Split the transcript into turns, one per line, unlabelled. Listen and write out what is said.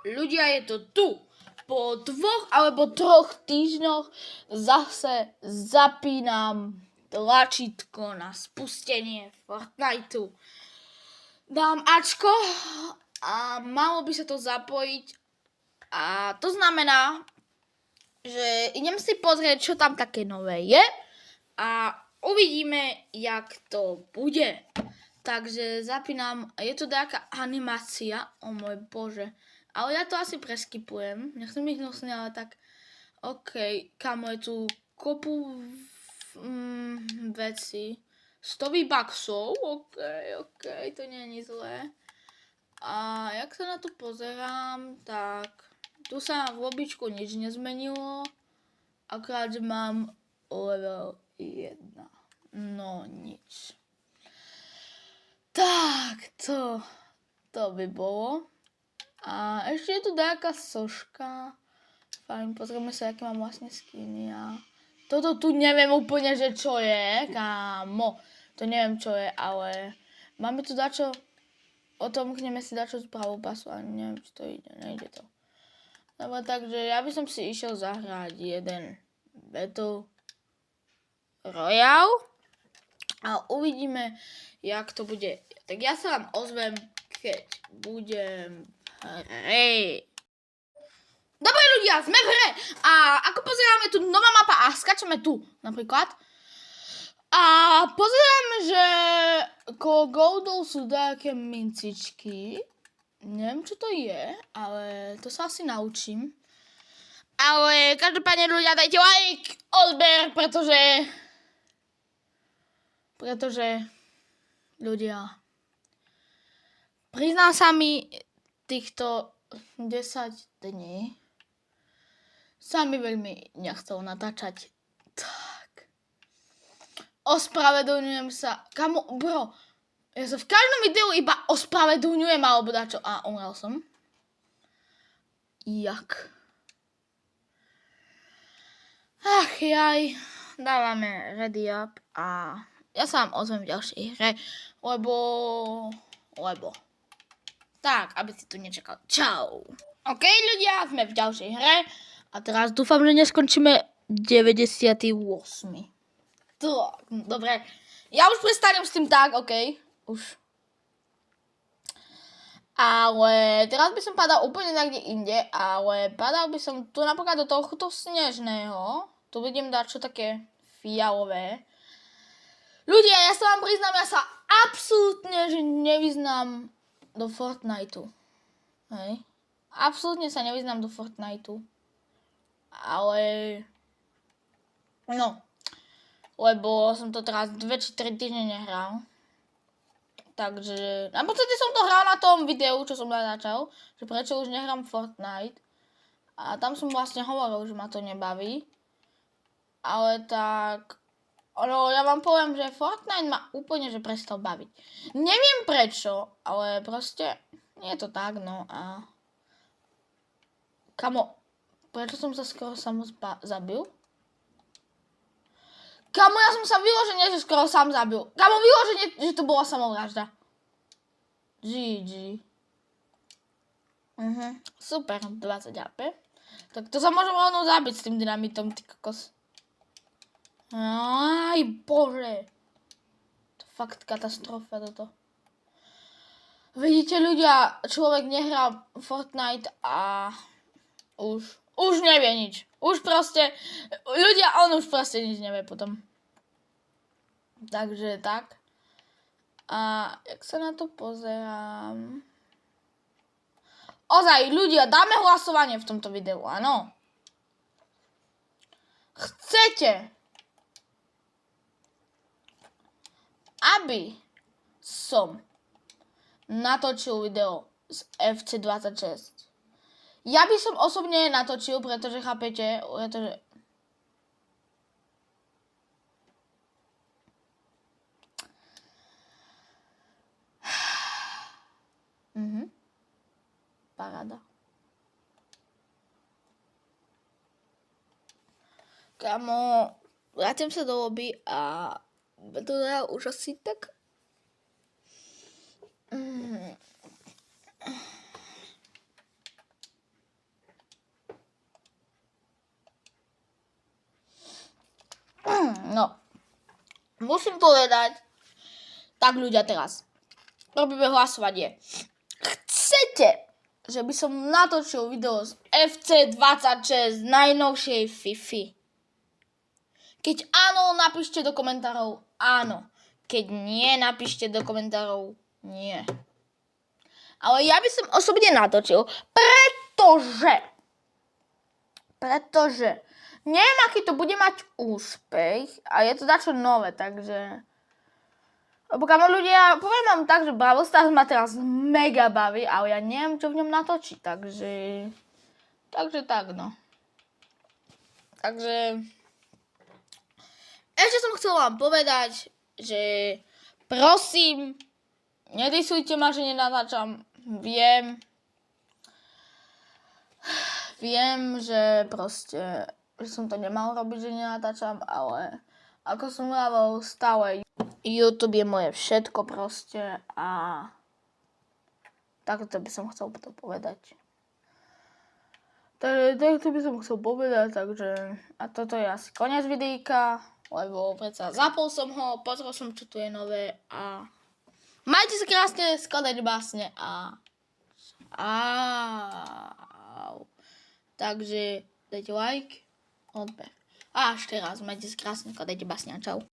ľudia, je to tu. Po 2 alebo 3 týždňoch zase zapínam tlačítko na spustenie Fortniteu. Dám Ačko a malo by sa to zapojiť. A to znamená, že idem si pozrieť, čo tam také nové je. A uvidíme, jak to bude. Takže zapínam, je to nejaká animácia, o môj bože. Ale ja to asi preskipujem, nechcem byť hnusný, ale tak, kamo, je tu kopu veci. 100 V-bucksov, to nie je zlé. A jak sa na to pozerám, tak tu sa v lobbyčku nič nezmenilo, akorát, že mám level 1. No nič. Tak, to by bolo. A ešte je tu nejaká soška. Fajn, pozrieme sa, aké mám vlastne skiny. A toto tu neviem úplne, že čo je, kámo. To neviem, čo je, ale máme tu dačo, otomkneme si dačo z pravou pasu a neviem, či to ide, nejde to. Dobre, takže ja by som si išiel zahrať jeden Battle Royale a uvidíme, jak to bude. Tak ja sa vám ozvem, keď budem hre. Dobre ľudia, sme v hre a ako pozeráme tu nová mapa a skačeme tu napríklad. A pozerám, že okolo goldov sú také mincičky. Neviem, čo to je, ale to sa asi naučím. Ale každopádne ľudia, dajte like, odber, pretože ľudia, priznám sa mi, týchto 10 dní sa mi veľmi nechcel natáčať. Tak. Ospravedlňujem sa. Kamo, bro, ja sa v každom videu iba ospravedlňujem alebo dačo. A umrel som. Jak? Ach jaj. Dávame ready up a ja sa vám ozvem v ďalšej hre, lebo... Tak, aby si tu nečakal. Čau. OK, ľudia, sme v ďalšej hre a teraz dúfam, že neskončíme 98. Tak, dobre. Ja už prestanem s tým tak, OK. Už. Ale teraz by som padal úplne niekde inde, ale padal by som tu napríklad do tohto snežného. Tu vidím dačo také fialové. Ľudia, ja sa vám priznám, ja sa absolútne že nevyznám do Fortniteu. Hej. Absolútne sa nevyznám do Fortniteu. Ale... No. Lebo som to teraz 2 či 3 týždne nehral. Takže... Na podstate som to hral na tom videu, čo som natáčal. Že prečo už nehrám Fortnite. A tam som vlastne hovoril, že ma to nebaví. Ale tak... No, ja vám poviem, že Fortnite ma úplne že prestal baviť. Neviem prečo, ale proste nie je to tak, no a... Kamo, prečo som sa skoro zabil? Kamo, ja som sa vyložene, že skoro sám zabil. Kamo, vyložene, že to bola samovražda. GG. Super, 20 HP. Tak to sa môžem rovno zabiť s tým dynamitom, ty kokos. Aj, bože. To fakt katastrofa toto. Vidíte ľudia, človek nehrá Fortnite a už nevie nič. Už proste, ľudia, on už proste nič nevie potom. Takže tak. A jak sa na to pozerám? Ozaj, ľudia, dáme hlasovanie v tomto videu, áno. Chcete, aby som natočil video z FC26. Ja by som osobne natočil, pretože chápete, paráda. Kamo, vrátim sa do lobby a to dá už asi tak. musím povedať, tak ľudia teraz. Robíme hlasovanie. Chcete, že by som natočil video z FC26 najnovšej Fifi? Keď áno, napíšte do komentárov áno. Keď nie, napíšte do komentárov nie. Ale ja by som osobne natočil, pretože neviem, aký to bude mať úspech a je to dačo nové, takže... Lebo kamo ľudia, poviem vám tak, že Brawl Stars ma teraz mega baví, ale ja neviem, čo v ňom natočiť, takže tak, no. Takže ešte som chcel vám povedať, že prosím, nedisujte ma, že nenatáčam. Viem, že proste, že som to nemal robiť, že nenatáčam, ale ako som hovoril, stále YouTube je moje všetko proste a takto by som chcel to povedať. Takto by som chcel povedať, takže a toto je asi koniec videjka, lebo predsa zapol som ho, pozrel som, čo tu je nové a majte sa krásne, skladať básne a takže dajte like, odber. A ešte raz, majte sa krásne, skladajte básne a čau.